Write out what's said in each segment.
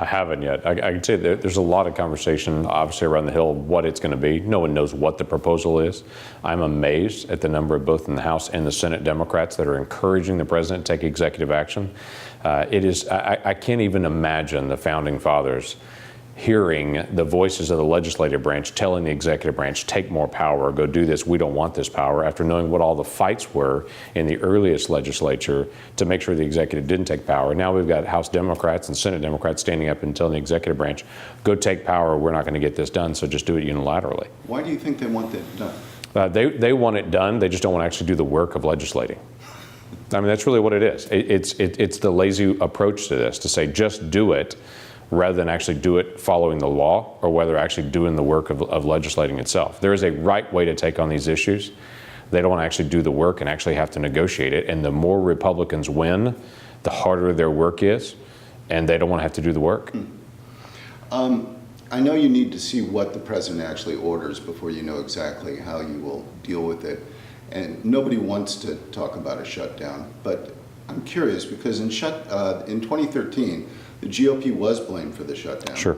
I haven't yet. I can say there's a lot of conversation, obviously, around the Hill, what it's going to be. No one knows what the proposal is. I'm amazed at the number of both in the House and the Senate Democrats that are encouraging the president to take executive action. I can't even imagine the founding fathers hearing the voices of the legislative branch telling the executive branch, take more power, go do this, we don't want this power, after knowing what all the fights were in the earliest legislature to make sure the executive didn't take power. Now we've got House Democrats and Senate Democrats standing up and telling the executive branch, go take power, we're not going to get this done, so just do it unilaterally. Why do you think they want that done? They want it done, they just don't want to actually do the work of legislating. I mean, that's really what it is. It's the lazy approach to this, to say just do it, rather than actually do it following the law, or whether actually doing the work of legislating itself. There is a right way to take on these issues. They don't want to actually do the work and actually have to negotiate it. And the more Republicans win, the harder their work is, and they don't want to have to do the work. I know you need to see what the president actually orders before you know exactly how you will deal with it. And nobody wants to talk about a shutdown, but I'm curious because in 2013, the GOP was blamed for the shutdown. Sure.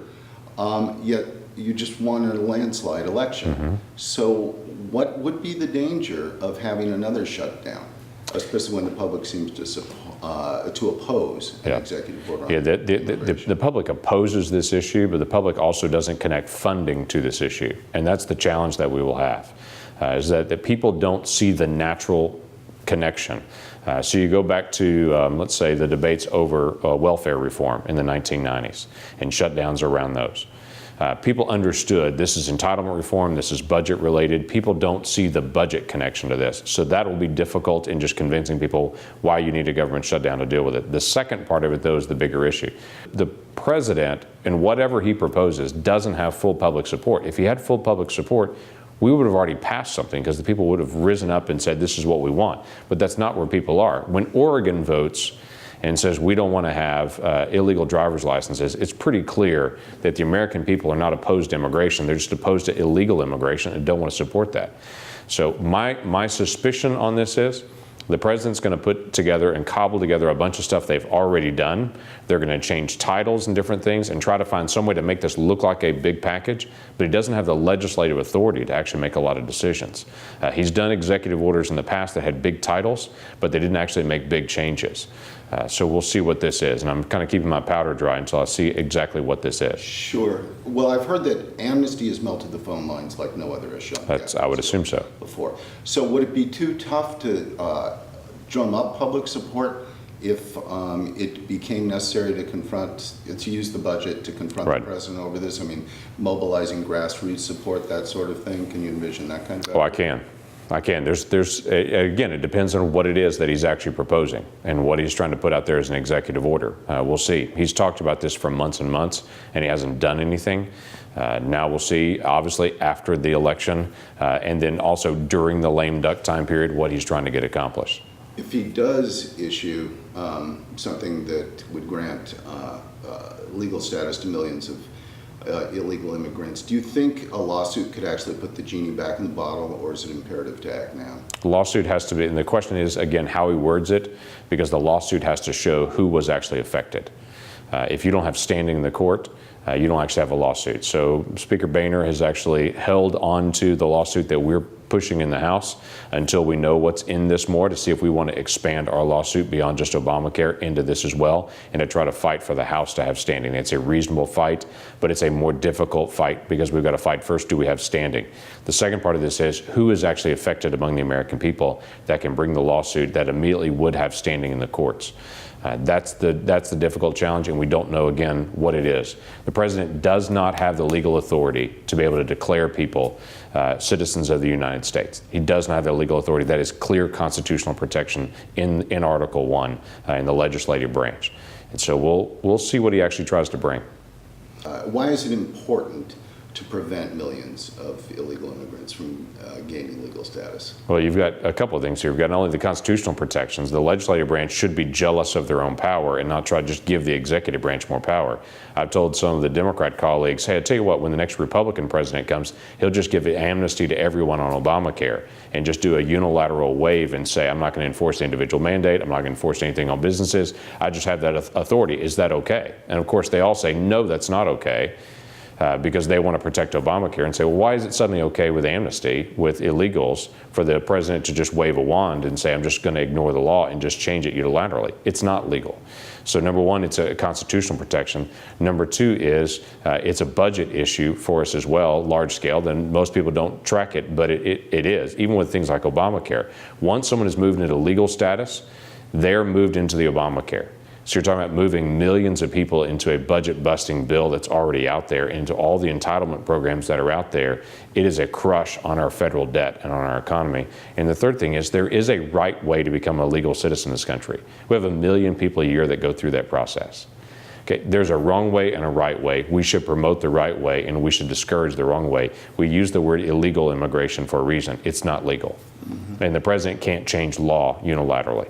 Yet you just won a landslide election. Mm-hmm. So what would be the danger of having another shutdown, especially when the public seems to oppose an executive order? Yeah, the public opposes this issue, but the public also doesn't connect funding to this issue. And that's the challenge that we will have, is that people don't see the natural connection. So you go back to, let's say, the debates over welfare reform in the 1990s and shutdowns around those. People understood this is entitlement reform, this is budget related. People don't see the budget connection to this. So that will be difficult in just convincing people why you need a government shutdown to deal with it. The second part of it, though, is the bigger issue. The president, and whatever he proposes, doesn't have full public support. If he had full public support, we would have already passed something because the people would have risen up and said, this is what we want. But that's not where people are. When Oregon votes and says we don't want to have illegal driver's licenses, it's pretty clear that the American people are not opposed to immigration. They're just opposed to illegal immigration and don't want to support that. So my suspicion on this is the president's going to put together and cobble together a bunch of stuff they've already done. They're going to change titles and different things and try to find some way to make this look like a big package, but he doesn't have the legislative authority to actually make a lot of decisions. He's done executive orders in the past that had big titles, but they didn't actually make big changes. So we'll see what this is, and I'm kind of keeping my powder dry until I see exactly what this is. Sure. Well, I've heard that Amnesty has melted the phone lines like no other issue. I would assume so. Before. So would it be too tough to drum up public support if it became necessary to use the budget to confront the president over this? I mean, mobilizing grassroots support, that sort of thing. Can you envision that kind of? Oh, I can. There's again, it depends on what it is that he's actually proposing and what he's trying to put out there as an executive order. We'll see. He's talked about this for months and months, and he hasn't done anything. Now we'll see, obviously, after the election, and then also during the lame duck time period, what he's trying to get accomplished. If he does issue something that would grant legal status to millions of illegal immigrants, do you think a lawsuit could actually put the genie back in the bottle, or is it imperative to act now? The lawsuit has to be, and the question is, again, how he words it, because the lawsuit has to show who was actually affected. If you don't have standing in the court, you don't actually have a lawsuit. So Speaker Boehner has actually held on to the lawsuit that we're pushing in the House until we know what's in this more, to see if we want to expand our lawsuit beyond just Obamacare into this as well, and to try to fight for the House to have standing. It's a reasonable fight, but it's a more difficult fight because we've got to fight first, do we have standing? The second part of this is who is actually affected among the American people that can bring the lawsuit that immediately would have standing in the courts. That's the difficult challenge, and we don't know, again, what it is. The president does not have the legal authority to be able to declare people citizens of the United States. He does not have the legal authority. That is clear constitutional protection in Article 1 in the legislative branch. And so we'll see what he actually tries to bring. Why is it important to prevent millions of illegal immigrants from gaining legal status? Well, you've got a couple of things here. You've got not only the constitutional protections, the legislative branch should be jealous of their own power and not try to just give the executive branch more power. I've told some of the Democrat colleagues, hey, I tell you what, when the next Republican president comes, he'll just give amnesty to everyone on Obamacare and just do a unilateral wave and say, I'm not going to enforce the individual mandate, I'm not going to enforce anything on businesses, I just have that authority. Is that okay? And of course, they all say, no, that's not okay. Because they want to protect Obamacare and say, well, why is it suddenly okay with amnesty, with illegals, for the president to just wave a wand and say, I'm just going to ignore the law and just change it unilaterally? It's not legal. So number one, it's a constitutional protection. Number two is it's a budget issue for us as well, large scale. Then most people don't track it, but it is, even with things like Obamacare. Once someone is moved into legal status, they're moved into the Obamacare. So you're talking about moving millions of people into a budget-busting bill that's already out there, into all the entitlement programs that are out there. It is a crush on our federal debt and on our economy. And the third thing is there is a right way to become a legal citizen in this country. We have 1 million people a year that go through that process. Okay, there's a wrong way and a right way. We should promote the right way and we should discourage the wrong way. We use the word illegal immigration for a reason. It's not legal. And the president can't change law unilaterally.